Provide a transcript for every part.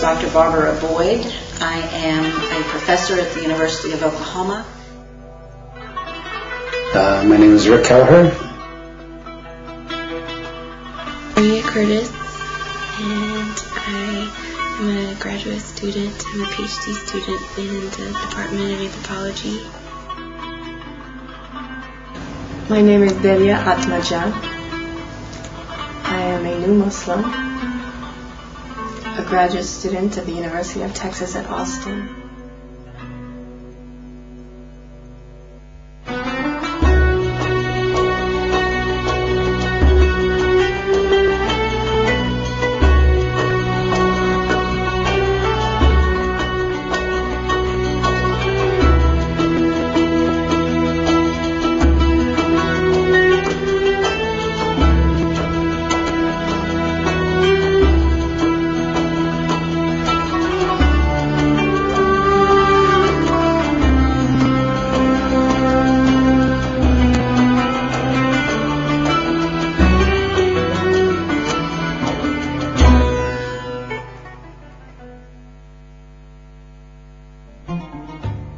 Dr. Barbara Boyd. I am a professor at the University of Oklahoma. My name is Rick Kelleher. I'm Curtis, and I am a graduate student. I'm a PhD student in the Department of Anthropology. My name is Delia Atmaja. I am a new Muslim, a graduate student at the University of Texas at Austin.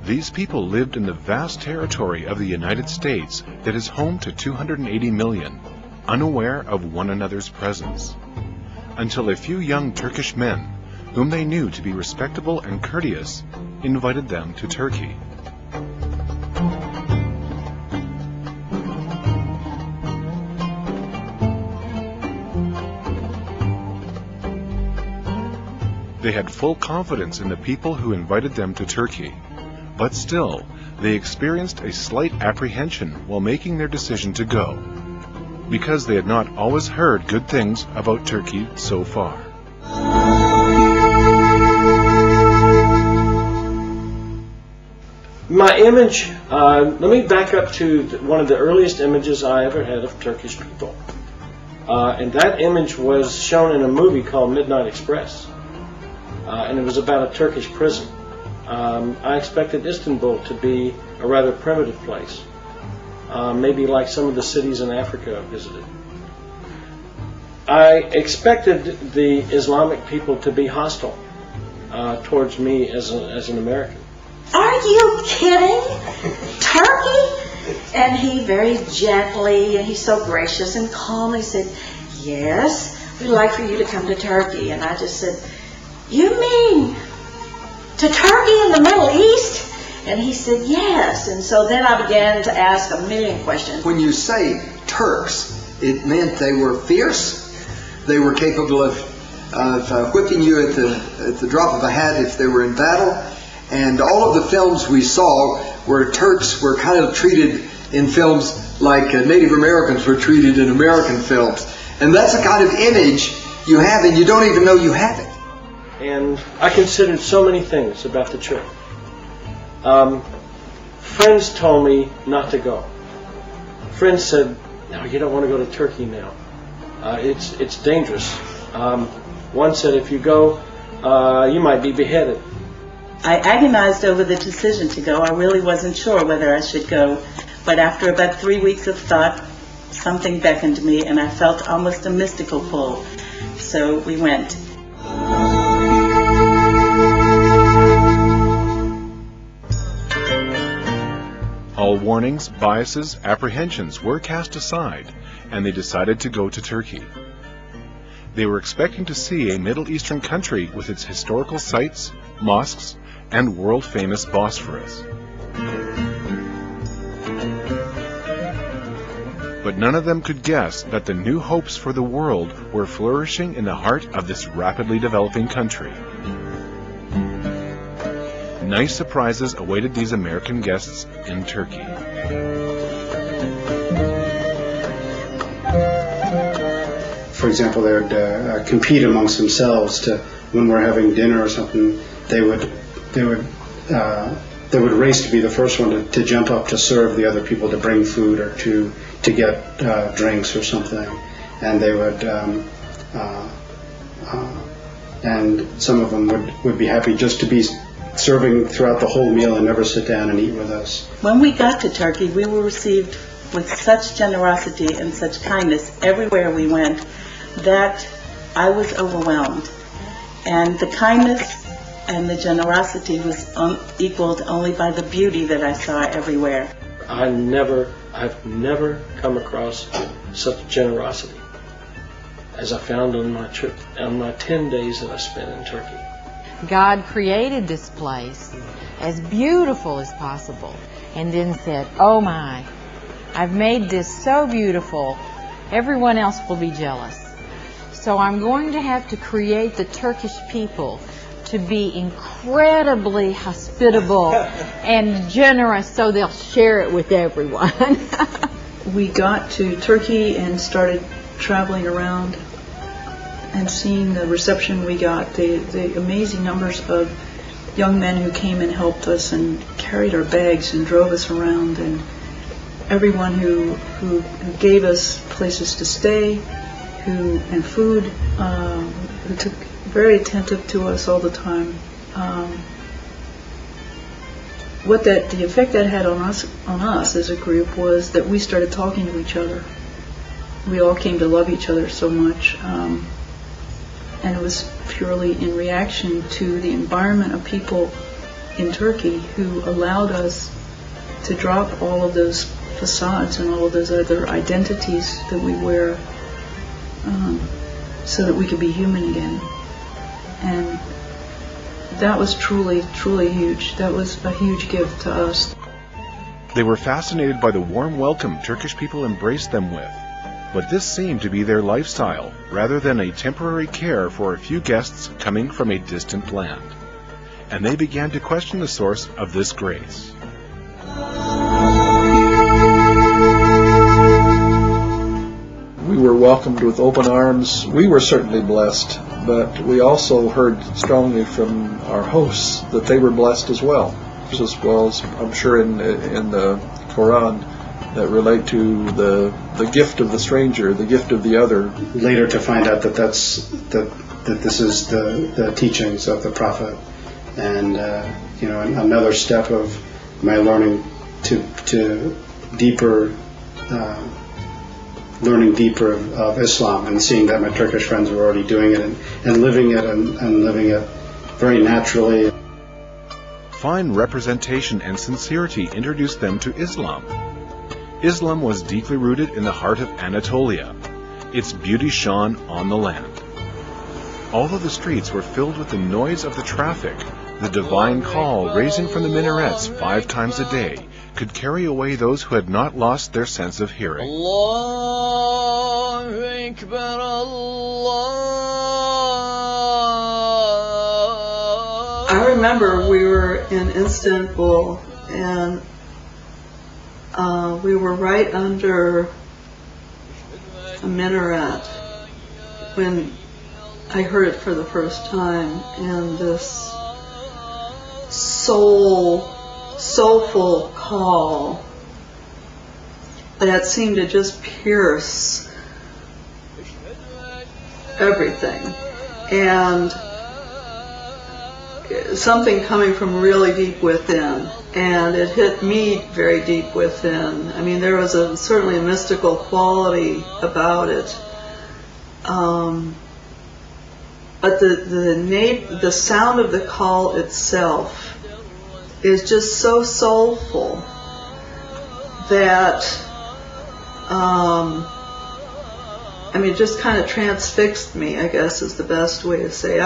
These people lived in the vast territory of the United States that is home to 280 million, unaware of one another's presence, until a few young Turkish men, whom they knew to be respectable and courteous, invited them to Turkey. They had full confidence in the people who invited them to Turkey. But still, they experienced a slight apprehension while making their decision to go, because they had not always heard good things about Turkey so far. My image, let me back up to one of the earliest images I ever had of Turkish people. And that image was shown in a movie called Midnight Express. And it was about a Turkish prison. I expected Istanbul to be a rather primitive place, maybe like some of the cities in Africa I visited. I expected the Islamic people to be hostile towards me as an American. Are you kidding? Turkey? And he very gently, and he's so gracious and calm, he said, yes, we'd like for you to come to Turkey. And I just said, you mean to Turkey in the Middle East? And he said, yes. And so then I began to ask a million questions. When you say Turks, it meant they were fierce. They were capable of whipping you at the drop of a hat if they were in battle. And all of the films we saw where Turks were kind of treated in films like Native Americans were treated in American films. And that's the kind of image you have, and you don't even know you have it. And I considered so many things about the trip. Friends told me not to go. Friends said, no, you don't want to go to Turkey now. It's dangerous. One said, if you go, you might be beheaded. I agonized over the decision to go. I really wasn't sure whether I should go. But after about 3 weeks of thought, something beckoned me, and I felt almost a mystical pull. So we went. All warnings, biases, apprehensions were cast aside, and they decided to go to Turkey. They were expecting to see a Middle Eastern country with its historical sites, mosques, and world-famous Bosphorus. But none of them could guess that the new hopes for the world were flourishing in the heart of this rapidly developing country. Nice surprises awaited these American guests in Turkey. For example, they would compete amongst themselves to, when we're having dinner or something, they would race to be the first one to jump up to serve the other people, to bring food or to get drinks or something, and they would and some of them would be happy just to be serving throughout the whole meal and never sit down and eat with us. When we got to Turkey, we were received with such generosity and such kindness everywhere we went that I was overwhelmed. And the kindness and the generosity was equaled only by the beauty that I saw everywhere. I've never come across such generosity as I found on my trip, on my 10 days that I spent in Turkey. God created this place as beautiful as possible and then said, oh my, I've made this so beautiful, everyone else will be jealous. So I'm going to have to create the Turkish people to be incredibly hospitable and generous so they'll share it with everyone. We got to Turkey and started traveling around and seeing the reception we got, the amazing numbers of young men who came and helped us and carried our bags and drove us around, and everyone who gave us places to stay, and food, who took very attentive to us all the time. The effect that had on us as a group was that we started talking to each other. We all came to love each other so much, and it was purely in reaction to the environment of people in Turkey who allowed us to drop all of those facades and all of those other identities that we wear, so that we could be human again. And that was truly, truly huge. That was a huge gift to us. They were fascinated by the warm welcome Turkish people embraced them with, but this seemed to be their lifestyle rather than a temporary care for a few guests coming from a distant land. And they began to question the source of this grace. We were welcomed with open arms. We were certainly blessed, but we also heard strongly from our hosts that they were blessed as well as I'm sure in the Quran that relate to the gift of the stranger, the gift of the other. Later to find out that this is the teachings of the Prophet, and another step of my learning to deeper. Learning deeper of Islam and seeing that my Turkish friends were already doing it and living it and living it very naturally. Fine representation and sincerity introduced them to Islam. Islam was deeply rooted in the heart of Anatolia. Its beauty shone on the land. Although the streets were filled with the noise of the traffic, the divine call raising from the minarets 5 times a day could carry away those who had not lost their sense of hearing. Allahu Ekber, Allah. I remember we were in Istanbul, and we were right under a minaret when I heard it for the first time, and this soulful call that seemed to just pierce everything, and something coming from really deep within, and it hit me very deep within. I mean, there was certainly a mystical quality about it, but the sound of the call itself is just so soulful that it just kind of transfixed me, I guess is the best way to say it.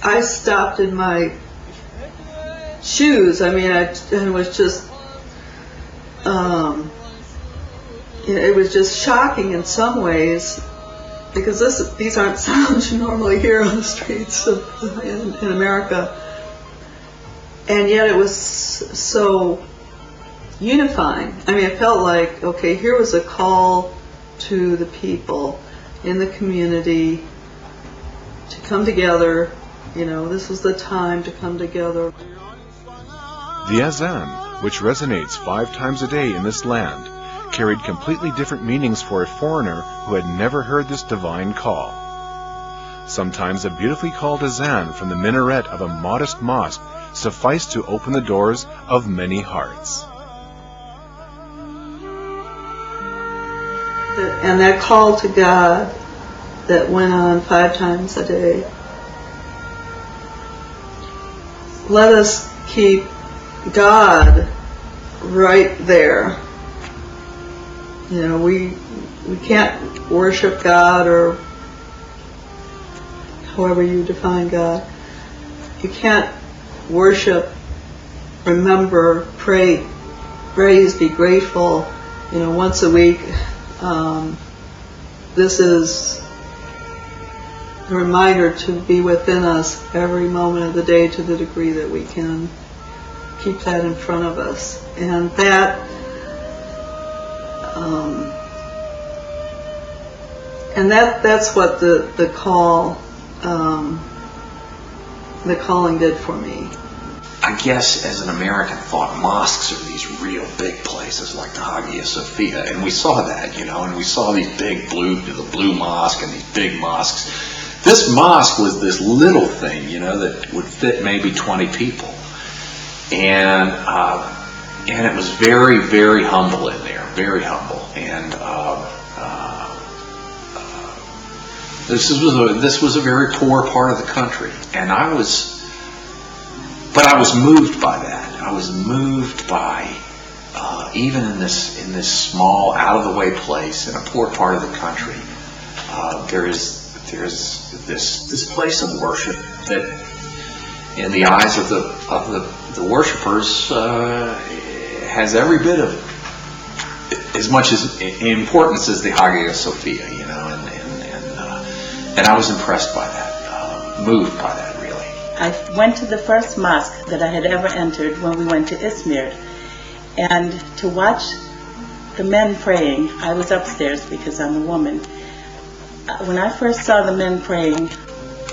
I stopped in my shoes. It was just it was just shocking in some ways, because these aren't sounds you normally hear on the streets in America. And yet it was so unifying. It felt like, okay, here was a call to the people in the community to come together. This was the time to come together. The azan, which resonates 5 times a day in this land, carried completely different meanings for a foreigner who had never heard this divine call. Sometimes a beautifully called azan from the minaret of a modest mosque sufficed to open the doors of many hearts. And that call to God that went on 5 times a day let us keep God right there. You know, we can't worship God, or however you define God. You can't worship, remember, pray, praise, be grateful, once a week. This is a reminder to be within us every moment of the day to the degree that we can keep that in front of us. And that's what the calling did for me. I guess as an American thought, mosques are these real big places like the Hagia Sophia, and we saw that, and we saw these big the blue mosque and these big mosques. This mosque was this little thing, that would fit maybe 20 people, and it was very, very humble in there, very humble, and this was a very poor part of the country, and I was moved by that. I was moved by even in this small, out of the way place in a poor part of the country, there's this place of worship that, in the eyes of the worshipers, has every bit of as much as importance as the Hagia Sophia, and I was impressed by that, moved by that. I went to the first mosque that I had ever entered when we went to Izmir, and to watch the men praying, I was upstairs because I'm a woman. When I first saw the men praying,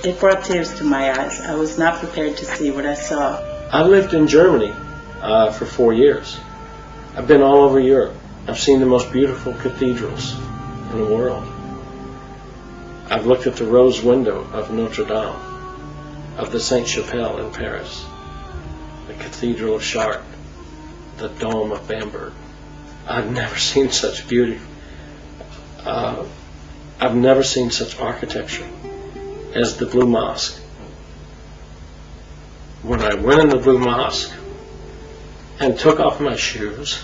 it brought tears to my eyes. I was not prepared to see what I saw. I lived in Germany for 4 years. I've been all over Europe. I've seen the most beautiful cathedrals in the world. I've looked at the rose window of Notre Dame, of the Sainte-Chapelle in Paris, the Cathedral of Chartres, the Dome of Bamberg. I've never seen such beauty. I've never seen such architecture as the Blue Mosque. When I went in the Blue Mosque and took off my shoes,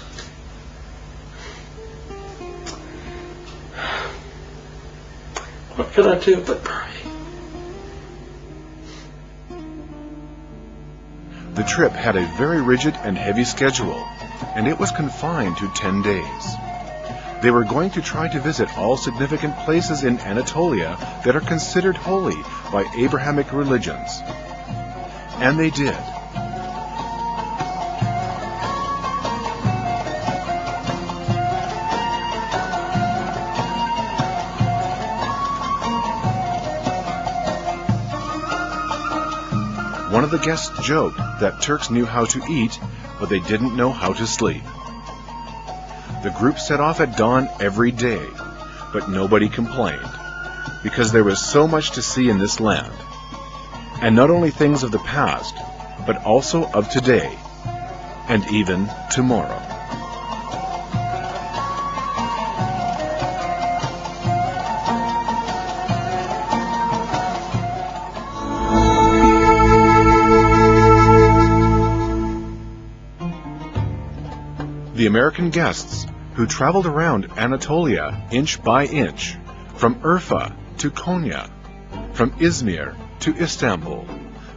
what could I do but pray? The trip had a very rigid and heavy schedule, and it was confined to 10 days. They were going to try to visit all significant places in Anatolia that are considered holy by Abrahamic religions. And they did. One of the guests joked that Turks knew how to eat, but they didn't know how to sleep. The group set off at dawn every day, but nobody complained, because there was so much to see in this land. And not only things of the past, but also of today, and even tomorrow. The American guests, who traveled around Anatolia inch by inch, from Urfa to Konya, from Izmir to Istanbul,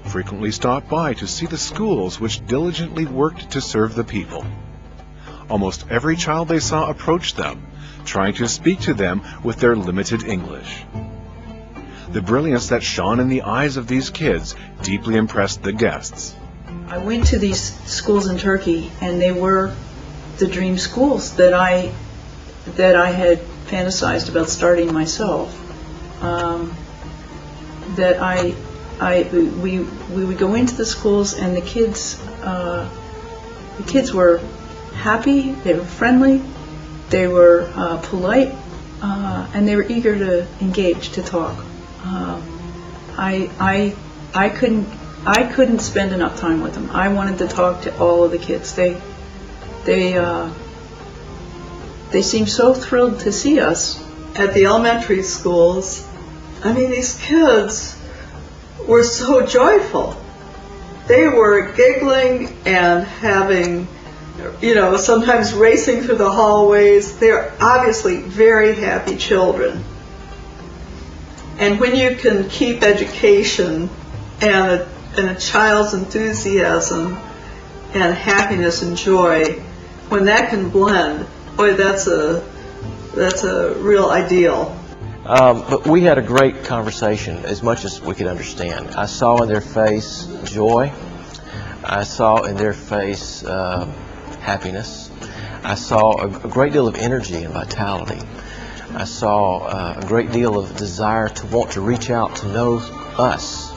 frequently stopped by to see the schools which diligently worked to serve the people. Almost every child they saw approached them, trying to speak to them with their limited English. The brilliance that shone in the eyes of these kids deeply impressed the guests. I went to these schools in Turkey, and they were the dream schools that I had fantasized about starting myself. We would go into the schools, and the kids were happy, they were friendly, they were polite, and they were eager to engage, to talk. I couldn't spend enough time with them. I wanted to talk to all of the kids. They seemed so thrilled to see us at the elementary schools. I mean, these kids were so joyful. they were giggling and having, sometimes racing through the hallways. They're obviously very happy children. And when you can keep education and a child's enthusiasm and happiness and joy, when that can blend, boy, that's a real ideal. But we had a great conversation, as much as we could understand. I saw in their face joy. I saw in their face happiness. I saw a great deal of energy and vitality. I saw a great deal of desire to want to reach out to know us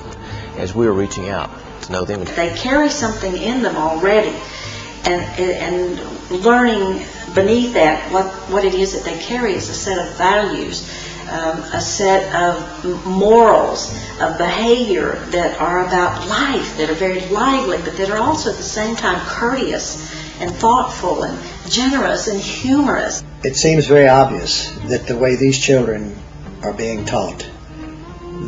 as we were reaching out to know them. They carry something in them already, and learning beneath that what it is that they carry is a set of values, a set of morals, of behavior that are about life, that are very lively, but that are also at the same time courteous and thoughtful and generous and humorous. It seems very obvious that the way these children are being taught,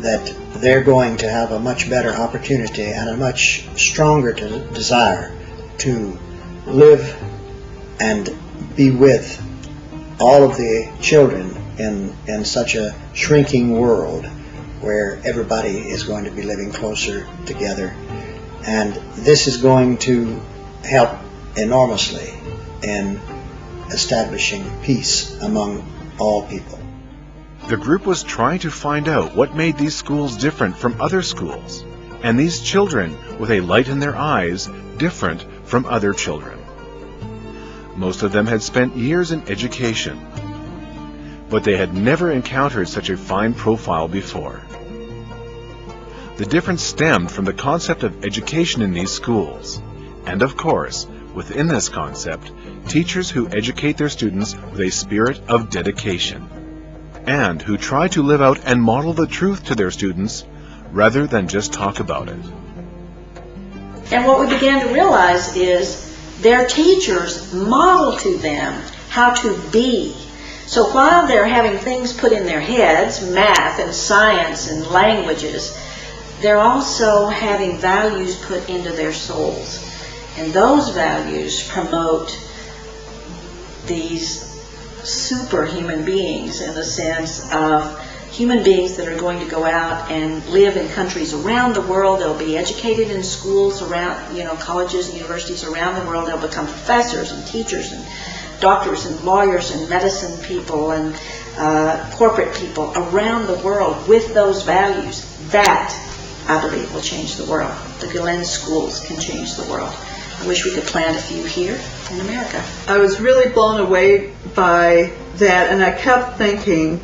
that they're going to have a much better opportunity and a much stronger desire to live and be with all of the children in such a shrinking world where everybody is going to be living closer together. And this is going to help enormously in establishing peace among all people. The group was trying to find out what made these schools different from other schools, and these children with a light in their eyes different from other children. Most of them had spent years in education, but they had never encountered such a fine profile before. The difference stemmed from the concept of education in these schools, and of course, within this concept, teachers who educate their students with a spirit of dedication, and who try to live out and model the truth to their students rather than just talk about it. And what we began to realize is their teachers model to them how to be. So while they're having things put in their heads, math and science and languages, they're also having values put into their souls. And those values promote these superhuman beings in the sense of human beings that are going to go out and live in countries around the world. They'll be educated in schools around, colleges and universities around the world. They'll become professors and teachers and doctors and lawyers and medicine people and corporate people around the world with those values. That, I believe, will change the world. The Gulen schools can change the world. I wish we could plant a few here in America. I was really blown away by that, and I kept thinking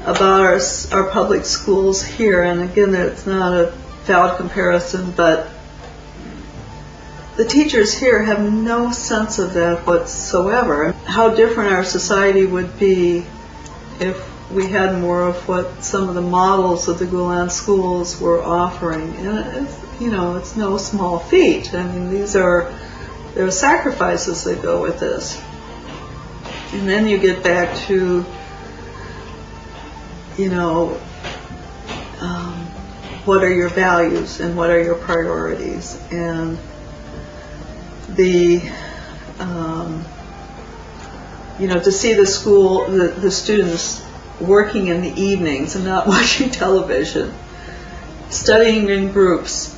about our public schools here, and again, it's not a valid comparison, but the teachers here have no sense of that whatsoever. How different our society would be if we had more of what some of the models of the Gulen schools were offering. And it's no small feat. I mean, there are sacrifices that go with this. And then you get back to, what are your values and what are your priorities? And to see the school, the students working in the evenings and not watching television, studying in groups,